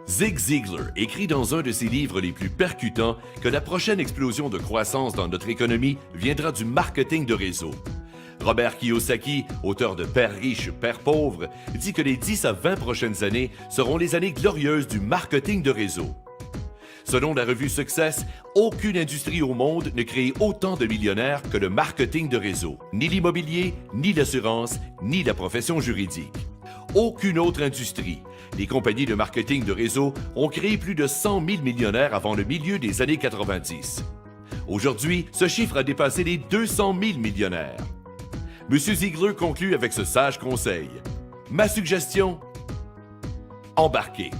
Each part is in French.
Zig Ziglar écrit dans un de ses livres les plus percutants que la prochaine explosion de croissance dans notre économie viendra du marketing de réseau. Robert Kiyosaki, auteur de Père riche, Père pauvre, dit que les 10 à 20 prochaines années seront les années glorieuses du marketing de réseau. Selon la revue Success, aucune industrie au monde ne crée autant de millionnaires que le marketing de réseau, ni l'immobilier, ni l'assurance, ni la profession juridique. Aucune autre industrie. Les compagnies de marketing de réseau ont créé plus de 100 000 millionnaires avant le milieu des années 90. Aujourd'hui, ce chiffre a dépassé les 200 000 millionnaires. M. Ziglar conclut avec ce sage conseil. Ma suggestion? Embarquez.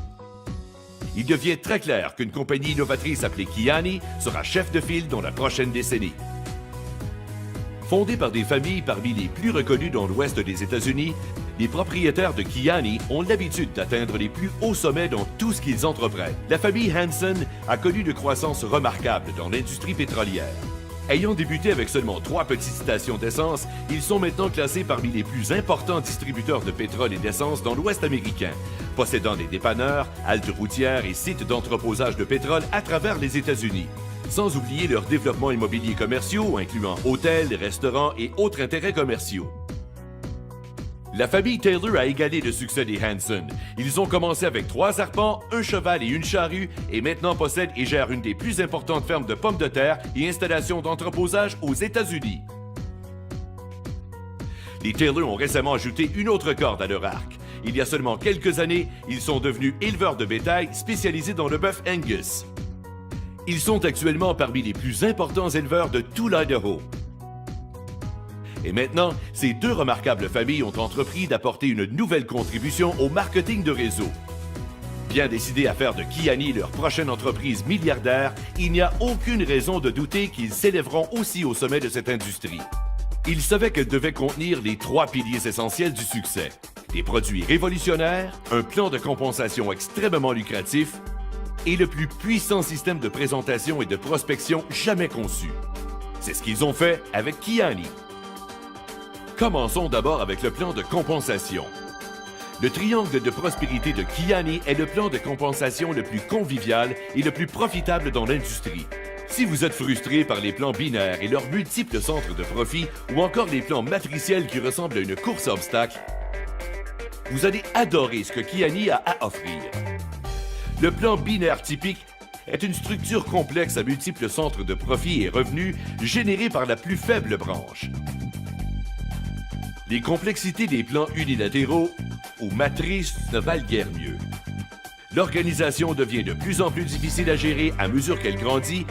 Il devient très clair qu'une compagnie innovatrice appelée Kiani sera chef de file dans la prochaine décennie. Fondée par des familles parmi les plus reconnues dans l'ouest des États-Unis, les propriétaires de Kiani ont l'habitude d'atteindre les plus hauts sommets dans tout ce qu'ils entreprennent. La famille Hanson a connu une croissance remarquable dans l'industrie pétrolière. Ayant débuté avec seulement 3 petites stations d'essence, ils sont maintenant classés parmi les plus importants distributeurs de pétrole et d'essence dans l'Ouest américain, possédant des dépanneurs, haltes routières et sites d'entreposage de pétrole à travers les États-Unis. Sans oublier leur développement immobilier commerciaux, incluant hôtels, restaurants et autres intérêts commerciaux. La famille Taylor a égalé le succès des Hanson. Ils ont commencé avec 3 arpents, un cheval et une charrue et maintenant possèdent et gèrent une des plus importantes fermes de pommes de terre et installations d'entreposage aux États-Unis. Les Taylor ont récemment ajouté une autre corde à leur arc. Il y a seulement quelques années, ils sont devenus éleveurs de bétail spécialisés dans le bœuf Angus. Ils sont actuellement parmi les plus importants éleveurs de tout l'Idaho. Et maintenant, ces 2 remarquables familles ont entrepris d'apporter une nouvelle contribution au marketing de réseau. Bien décidés à faire de Kiani leur prochaine entreprise milliardaire, il n'y a aucune raison de douter qu'ils s'élèveront aussi au sommet de cette industrie. Ils savaient qu'elle devait contenir les 3 piliers essentiels du succès. Des produits révolutionnaires, un plan de compensation extrêmement lucratif et le plus puissant système de présentation et de prospection jamais conçu. C'est ce qu'ils ont fait avec Kiani. Commençons d'abord avec le plan de compensation. Le triangle de prospérité de Kiani est le plan de compensation le plus convivial et le plus profitable dans l'industrie. Si vous êtes frustré par les plans binaires et leurs multiples centres de profit ou encore les plans matriciels qui ressemblent à une course à obstacles, vous allez adorer ce que Kiani a à offrir. Le plan binaire typique est une structure complexe à multiples centres de profit et revenus générés par la plus faible branche. Les complexités des plans unilatéraux ou matrices ne valent guère mieux. L'organisation devient de plus en plus difficile à gérer à mesure qu'elle grandit.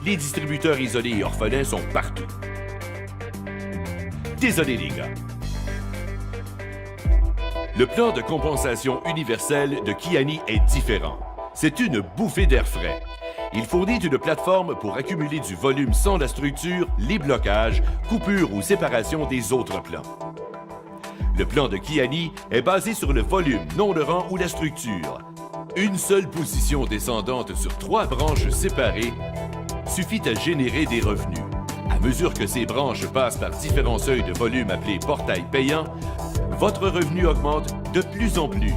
Les distributeurs isolés et orphelins sont partout. Désolé les gars. Le plan de compensation universel de Kiani est différent. C'est une bouffée d'air frais. Il fournit une plateforme pour accumuler du volume sans la structure, les blocages, coupures ou séparation des autres plans. Le plan de Kiani est basé sur le volume, non le rang ou la structure. Une seule position descendante sur 3 branches séparées suffit à générer des revenus. À mesure que ces branches passent par différents seuils de volume appelés portails payants, votre revenu augmente de plus en plus.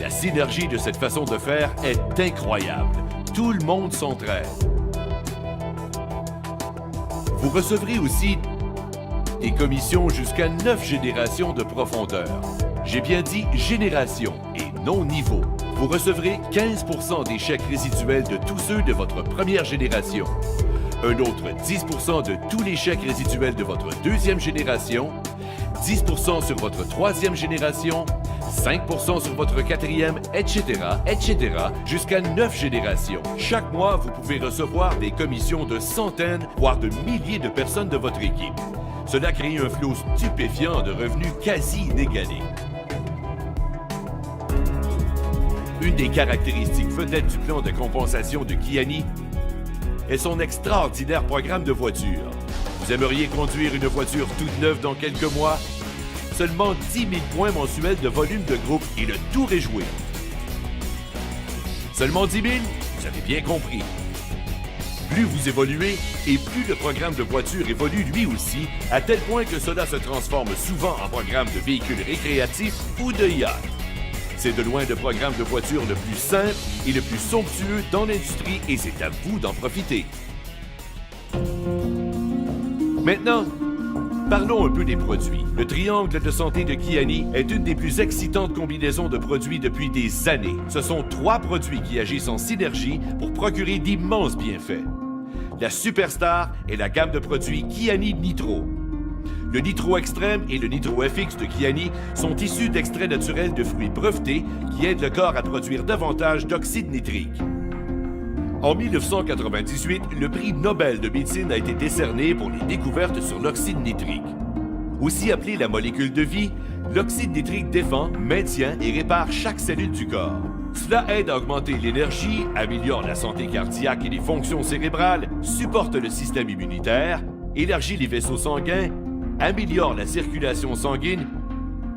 La synergie de cette façon de faire est incroyable. Tout le monde s'entraide. Vous recevrez aussi des commissions jusqu'à 9 générations de profondeur. J'ai bien dit génération et non niveau. Vous recevrez 15% des chèques résiduels de tous ceux de votre première génération. Un autre 10% de tous les chèques résiduels de votre deuxième génération. 10% sur votre troisième génération. 5% sur votre quatrième, etc., jusqu'à 9 générations. Chaque mois, vous pouvez recevoir des commissions de centaines, voire de milliers de personnes de votre équipe. Cela crée un flot stupéfiant de revenus quasi inégalés. Une des caractéristiques vedettes du plan de compensation de Kiani est son extraordinaire programme de voitures. Vous aimeriez conduire une voiture toute neuve dans quelques mois? Seulement 10 000 points mensuels de volume de groupe et le tour est joué. Seulement 10 000? Vous avez bien compris. Plus vous évoluez et plus le programme de voiture évolue lui aussi, à tel point que cela se transforme souvent en programme de véhicules récréatifs ou de yachts. C'est de loin le programme de voiture le plus simple et le plus somptueux dans l'industrie et c'est à vous d'en profiter. Maintenant, parlons un peu des produits. Le triangle de santé de Kiani est une des plus excitantes combinaisons de produits depuis des années. Ce sont 3 produits qui agissent en synergie pour procurer d'immenses bienfaits. La superstar est la gamme de produits Kiani Nitro. Le Nitro Extrême et le Nitro FX de Kiani sont issus d'extraits naturels de fruits brevetés qui aident le corps à produire davantage d'oxyde nitrique. En 1998, le prix Nobel de médecine a été décerné pour les découvertes sur l'oxyde nitrique. Aussi appelé la molécule de vie, l'oxyde nitrique défend, maintient et répare chaque cellule du corps. Cela aide à augmenter l'énergie, améliore la santé cardiaque et les fonctions cérébrales, supporte le système immunitaire, élargit les vaisseaux sanguins, améliore la circulation sanguine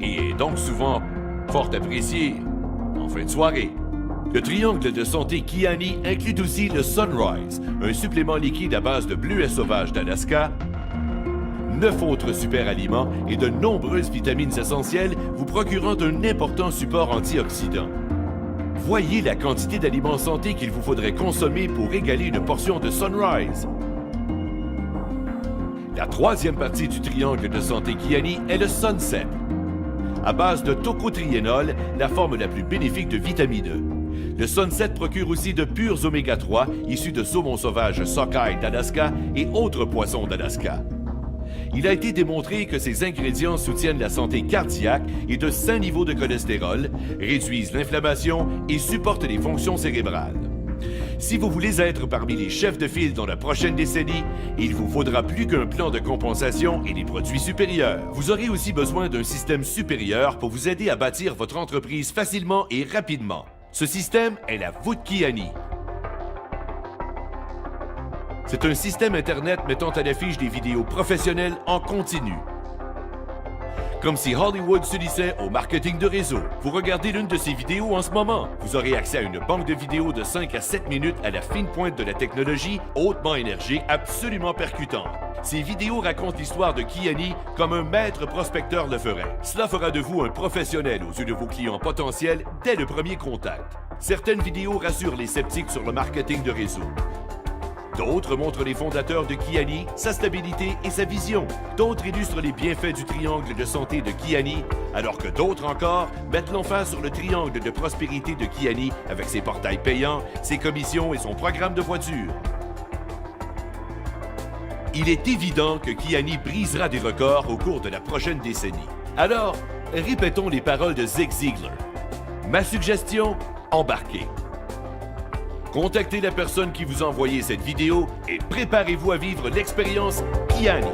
et est donc souvent fort apprécié en fin de soirée. Le triangle de santé Kiani inclut aussi le Sunrise, un supplément liquide à base de bleuets sauvages d'Alaska, 9 autres super aliments et de nombreuses vitamines essentielles vous procurant un important support antioxydant. Voyez la quantité d'aliments santé qu'il vous faudrait consommer pour égaler une portion de Sunrise. La 3e partie du triangle de santé Kiani est le Sunset. À base de tocotriénol, la forme la plus bénéfique de vitamine E. Le Sunset procure aussi de purs oméga 3 issus de saumon sauvage sockeye d'Alaska et autres poissons d'Alaska. Il a été démontré que ces ingrédients soutiennent la santé cardiaque et de sains niveaux de cholestérol, réduisent l'inflammation et supportent les fonctions cérébrales. Si vous voulez être parmi les chefs de file dans la prochaine décennie, il vous faudra plus qu'un plan de compensation et des produits supérieurs. Vous aurez aussi besoin d'un système supérieur pour vous aider à bâtir votre entreprise facilement et rapidement. Ce système est la voûte Kiani. C'est un système Internet mettant à l'affiche des vidéos professionnelles en continu. Comme si Hollywood se lisait au marketing de réseau. Vous regardez l'une de ces vidéos en ce moment. Vous aurez accès à une banque de vidéos de 5 à 7 minutes à la fine pointe de la technologie, hautement énergique, absolument percutante. Ces vidéos racontent l'histoire de Kiani comme un maître prospecteur le ferait. Cela fera de vous un professionnel aux yeux de vos clients potentiels dès le premier contact. Certaines vidéos rassurent les sceptiques sur le marketing de réseau. D'autres montrent les fondateurs de Kiani, sa stabilité et sa vision. D'autres illustrent les bienfaits du triangle de santé de Kiani, alors que d'autres encore mettent l'emphase sur le triangle de prospérité de Kiani avec ses portails payants, ses commissions et son programme de voiture. Il est évident que Kiani brisera des records au cours de la prochaine décennie. Alors, répétons les paroles de Zig Ziglar. Ma suggestion, embarquez. Contactez la personne qui vous a envoyé cette vidéo et préparez-vous à vivre l'expérience Kiani.